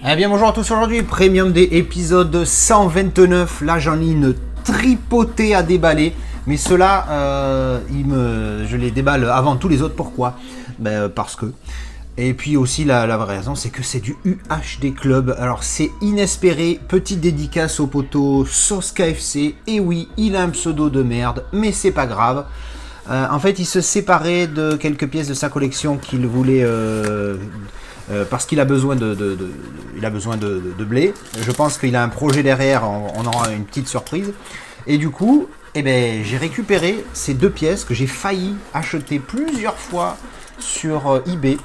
Eh bien bonjour à tous, aujourd'hui Premium Day épisode 129, là j'en ai une tripotée à déballer, mais ceux-là, je les déballe avant tous les autres, pourquoi? Parce que... Et puis aussi la vraie raison c'est que c'est du UHD Club, alors c'est inespéré, petite dédicace au poteau Sauce KFC, et oui il a un pseudo de merde, mais c'est pas grave. En fait il se séparait de quelques pièces de sa collection qu'il voulait... parce qu'il a besoin de blé. Je pense qu'il a un projet derrière, on aura une petite surprise. Et du coup, j'ai récupéré ces deux pièces que j'ai failli acheter plusieurs fois sur eBay.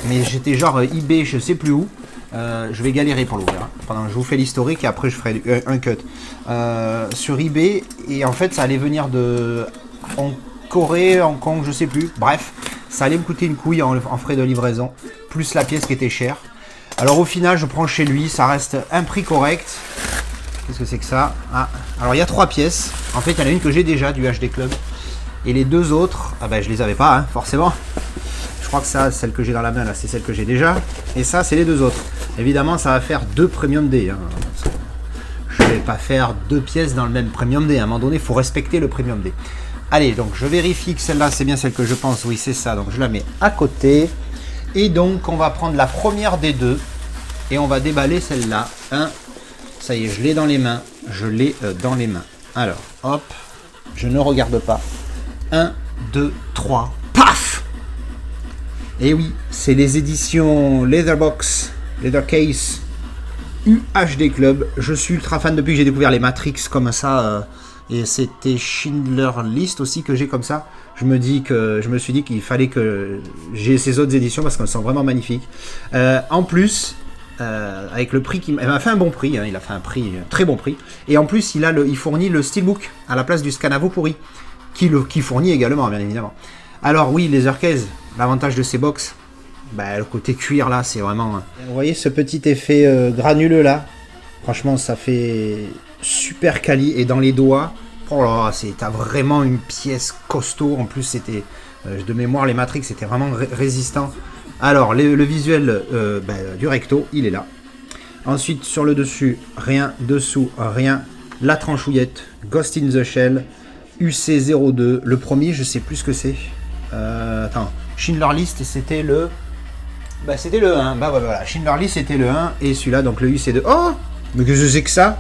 Mais j'étais genre eBay, je sais plus où. Je vais galérer pour l'ouvrir. Pendant je vous fais l'historique et après je ferai un cut. Sur eBay, et en fait ça allait venir en Corée, Hong Kong, je sais plus. Bref, ça allait me coûter une couille en frais de livraison, plus la pièce qui était chère. Alors au final, je prends chez lui, ça reste un prix correct. Qu'est-ce que c'est que ça? Alors il y a trois pièces. En fait, il y en a une que j'ai déjà du HD Club. Et les deux autres, je les avais pas, forcément. Je crois que ça, celle que j'ai dans la main, là, c'est celle que j'ai déjà. Et ça, c'est les deux autres. Évidemment, ça va faire deux Premium Day. Je vais pas faire deux pièces dans le même Premium Day. À un moment donné, il faut respecter le Premium Day. Allez, donc je vérifie que celle-là, c'est bien celle que je pense. Oui, c'est ça. Donc je la mets à côté. Et donc, on va prendre la première des deux. Et on va déballer celle-là. Ça y est, je l'ai dans les mains. Je l'ai dans les mains. Alors, hop. Je ne regarde pas. 1, 2, 3. Paf! Et oui, c'est les éditions Leatherbox, Leathercase, UHD Club. Je suis ultra fan depuis que j'ai découvert les Matrix comme ça. Et c'était Schindler List aussi que j'ai comme ça. Je me suis dit qu'il fallait que j'ai ces autres éditions parce qu'elles sont vraiment magnifiques. En plus, avec le prix, il m'a fait un bon prix. Il a fait un très bon prix. Et en plus, il fournit le Steelbook à la place du Scanavo pourri, qui fournit également, bien évidemment. Alors oui, les Leathercase, l'avantage de ces box, le côté cuir là, c'est vraiment... Vous voyez ce petit effet granuleux là? Franchement, ça fait super quali, et dans les doigts, oh là, t'as vraiment une pièce costaud. En plus, c'était de mémoire, les Matrix, c'était vraiment résistant. Alors, le visuel du recto, il est là. Ensuite, sur le dessus, rien. Dessous, rien. La tranchouillette, Ghost in the Shell, UC02. Le premier, je sais plus ce que c'est. Attends, Schindler List, c'était le... c'était le 1. Voilà, Schindler List, c'était le 1. Et celui-là, donc le UC2. Oh! Mais que je sais que ça?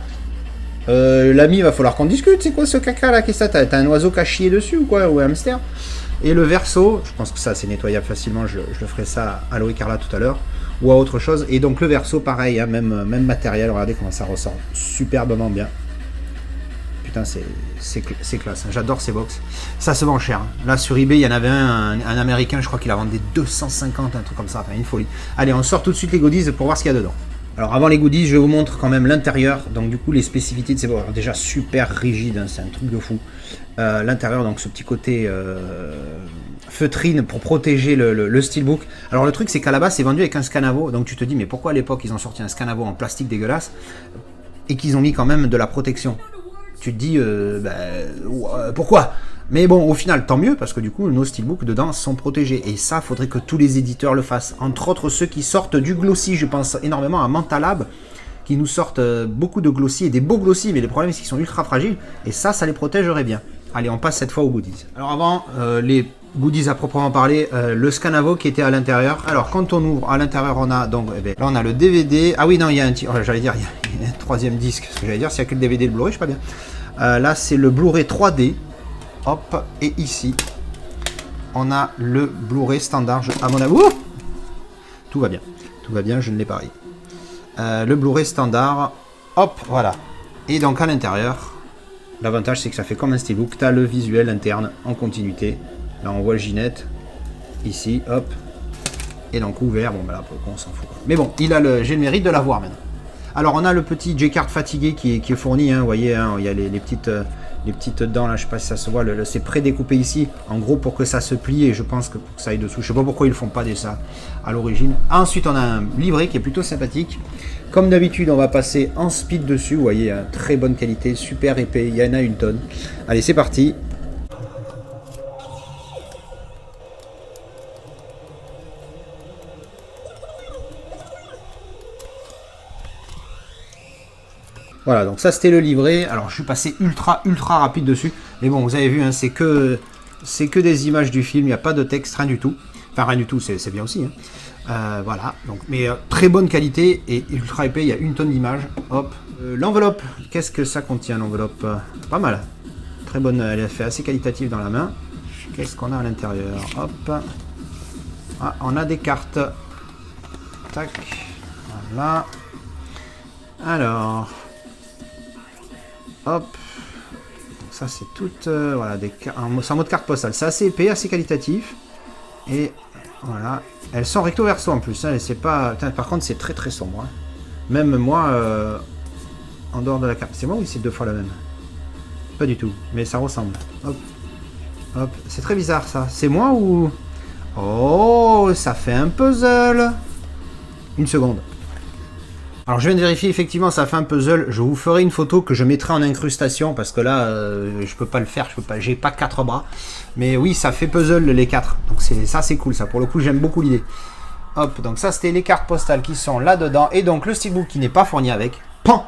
L'ami, il va falloir qu'on discute. C'est quoi ce caca là? Qu'est-ce que ça? T'as un oiseau qui a chié dessus ou quoi? Ou un hamster? Et le verso, je pense que ça c'est nettoyable facilement. Je le ferai ça à l'eau écarlate tout à l'heure. Ou à autre chose. Et donc le verso, pareil, même matériel. Regardez comment ça ressort superbement bien. Putain, c'est classe. J'adore ces box. Ça se vend cher. Là sur eBay, il y en avait un américain, je crois qu'il a vendu 250, un truc comme ça. Enfin, une folie. Allez, on sort tout de suite les goodies pour voir ce qu'il y a dedans. Alors avant les goodies, je vous montre quand même l'intérieur. Donc du coup les spécificités de ces box, déjà super rigide, c'est un truc de fou. L'intérieur, donc ce petit côté feutrine pour protéger le steelbook. Alors le truc c'est qu'à la base c'est vendu avec un Scanavo. Donc tu te dis mais pourquoi à l'époque ils ont sorti un Scanavo en plastique dégueulasse et qu'ils ont mis quand même de la protection? Tu te dis pourquoi? Mais bon, au final, tant mieux, parce que du coup, nos steelbooks dedans sont protégés. Et ça, faudrait que tous les éditeurs le fassent. Entre autres, ceux qui sortent du glossy. Je pense énormément à Mentalab, qui nous sortent beaucoup de glossy et des beaux glossy. Mais le problème, c'est qu'ils sont ultra fragiles. Et ça les protégerait bien. Allez, on passe cette fois aux goodies. Alors avant, les goodies à proprement parler, le Scanavo qui était à l'intérieur. Alors, quand on ouvre, à l'intérieur, on a donc... là, on a le DVD. Ah oui, non, il y a j'allais dire, il y a un troisième disque. Ce que j'allais dire, s'il n'y a que le DVD et le Blu-ray, je sais pas bien. Là, c'est le Blu-ray 3D. Hop, et ici, on a le Blu-ray standard. À mon avis, tout va bien, je ne l'ai pas ri. Le Blu-ray standard, hop, voilà. Et donc à l'intérieur, l'avantage c'est que ça fait comme un steelbook. Tu as le visuel interne en continuité. Là, on voit Ginette, ici, hop. Et donc ouvert, bon, là, pour le coup, on s'en fout. Mais bon, j'ai le mérite de l'avoir maintenant. Alors, on a le petit J-Card fatigué qui est fourni, vous voyez, il y a les petites dents là, je sais pas si ça se voit, c'est prédécoupé ici, en gros pour que ça se plie, et je pense que pour que ça aille dessous, je sais pas pourquoi ils font pas ça à l'origine. Ensuite on a un livret qui est plutôt sympathique, comme d'habitude on va passer en speed dessus, vous voyez, très bonne qualité, super épais, il y en a une tonne. Allez, c'est parti. Voilà, donc ça c'était le livret. Alors je suis passé ultra rapide dessus. Mais bon, vous avez vu, hein, c'est que des images du film, il n'y a pas de texte, rien du tout. Enfin rien du tout, c'est bien aussi. Hein. Voilà, donc, mais très bonne qualité et ultra épais, il y a une tonne d'images. Hop, l'enveloppe, qu'est-ce que ça contient l'enveloppe? Pas mal. Très bonne, elle est fait assez qualitative dans la main. Qu'est-ce qu'on a à l'intérieur? Hop. Ah, on a des cartes. Tac. Voilà. Alors. Hop. Ça c'est tout. Voilà, c'est en mode carte postale. C'est assez épais, assez qualitatif. Et voilà. Elles sont recto verso en plus. Hein, c'est pas. Putain, par contre, c'est très sombre. Hein. Même moi, en dehors de la carte. C'est moi ou c'est deux fois la même? Pas du tout. Mais ça ressemble. Hop. Hop. C'est très bizarre ça. C'est moi ou. Oh, ça fait un puzzle. Une seconde. Alors je viens de vérifier, effectivement ça fait un puzzle. Je vous ferai une photo que je mettrai en incrustation parce que là je peux pas le faire, j'ai pas 4 bras. Mais oui, ça fait puzzle les 4. Donc ça c'est cool, ça pour le coup j'aime beaucoup l'idée. Hop, donc ça c'était les cartes postales qui sont là dedans et donc le steelbook qui n'est pas fourni avec. Pan.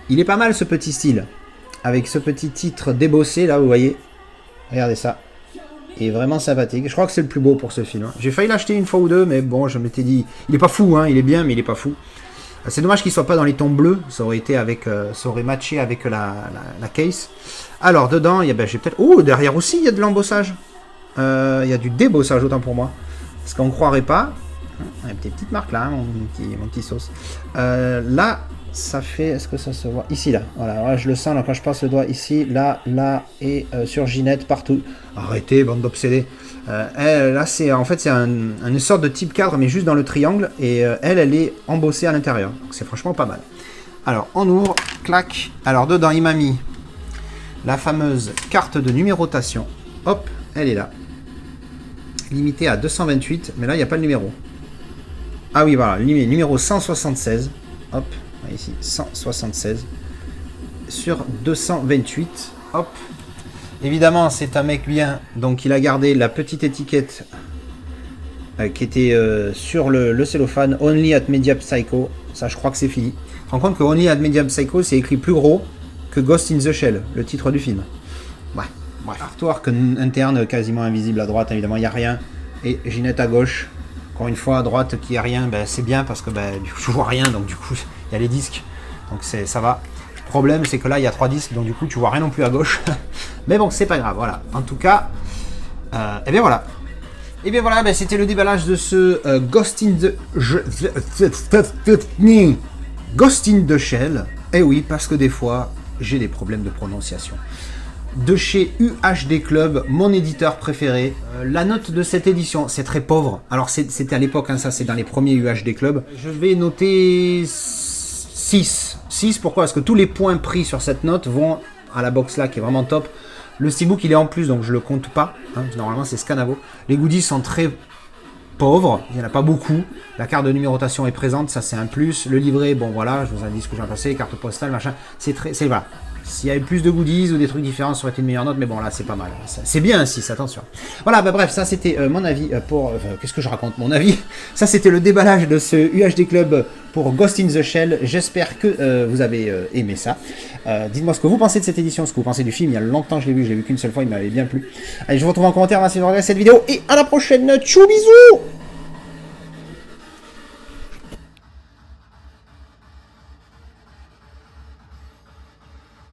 Il est pas mal ce petit style avec ce petit titre débossé là, vous voyez. Regardez ça. Il est vraiment sympathique. Je crois que c'est le plus beau pour ce film. J'ai failli l'acheter une fois ou deux, mais bon, je m'étais dit... Il est pas fou, hein, il est bien, mais il est pas fou. C'est dommage qu'il soit pas dans les tons bleus. Ça aurait été avec... ça aurait matché avec la case. Alors, dedans, il y a... j'ai peut-être... Oh, derrière aussi, il y a de l'embossage. Il y a du débossage, autant pour moi. Parce qu'on ne croirait pas. Il y a des petites marques là, hein, mon petit sauce. Là... Ça fait, est-ce que ça se voit? Ici, là. Voilà, je le sens là, quand je passe le doigt ici, là, et sur Ginette, partout. Arrêtez, bande d'obsédés. Là, c'est en fait, c'est une sorte de type cadre, mais juste dans le triangle. Et elle est embossée à l'intérieur. Donc, c'est franchement pas mal. Alors, on ouvre, clac. Alors, dedans, il m'a mis la fameuse carte de numérotation. Hop, elle est là. Limitée à 228, mais là, il n'y a pas le numéro. Ah oui, voilà, numéro 176. Hop. Ici 176 sur 228. Hop. Évidemment c'est un mec bien, donc il a gardé la petite étiquette qui était sur le cellophane, Only at Media Psycho. Ça je crois que c'est fini. Tu te rends compte que Only at Media Psycho c'est écrit plus gros que Ghost in the Shell, le titre du film. Ouais. Bref. Artwork interne quasiment invisible à droite, évidemment il n'y a rien. Et Ginette à gauche. Encore une fois, à droite, qu'il n'y a rien, ben, c'est bien parce que ben, je vois rien, donc du coup, il y a les disques, donc ça va. Le problème, c'est que là, il y a 3 disques, donc du coup, tu vois rien non plus à gauche. Mais bon, c'est pas grave, voilà. En tout cas, et bien voilà. Et bien voilà, ben, c'était le déballage de ce Ghost in the Shell. Et oui, parce que des fois, j'ai des problèmes de prononciation. De chez UHD Club, mon éditeur préféré. La note de cette édition, c'est très pauvre. Alors c'était à l'époque, hein, ça c'est dans les premiers UHD Club. Je vais noter 6. 6, pourquoi? Parce que tous les points pris sur cette note vont à la box là qui est vraiment top. Le steelbook il est en plus, donc je le compte pas. Hein, normalement c'est Scanavo. Les goodies sont très pauvres, il n'y en a pas beaucoup. La carte de numérotation est présente, ça c'est un plus. Le livret, bon voilà, je vous ai dit ce que j'en pensais, les cartes postales, machin. C'est voilà. S'il y avait plus de goodies ou des trucs différents, ça aurait été une meilleure note, mais bon, là, c'est pas mal. C'est bien un 6, attention. Voilà, bah bref, ça, c'était mon avis pour... qu'est-ce que je raconte? Mon avis. Ça, c'était le déballage de ce UHD Club pour Ghost in the Shell. J'espère que vous avez aimé ça. Dites-moi ce que vous pensez de cette édition, ce que vous pensez du film. Il y a longtemps que je l'ai vu qu'une seule fois, il m'avait bien plu. Allez, je vous retrouve en commentaire, merci de regarder cette vidéo, et à la prochaine. Tchou, bisous!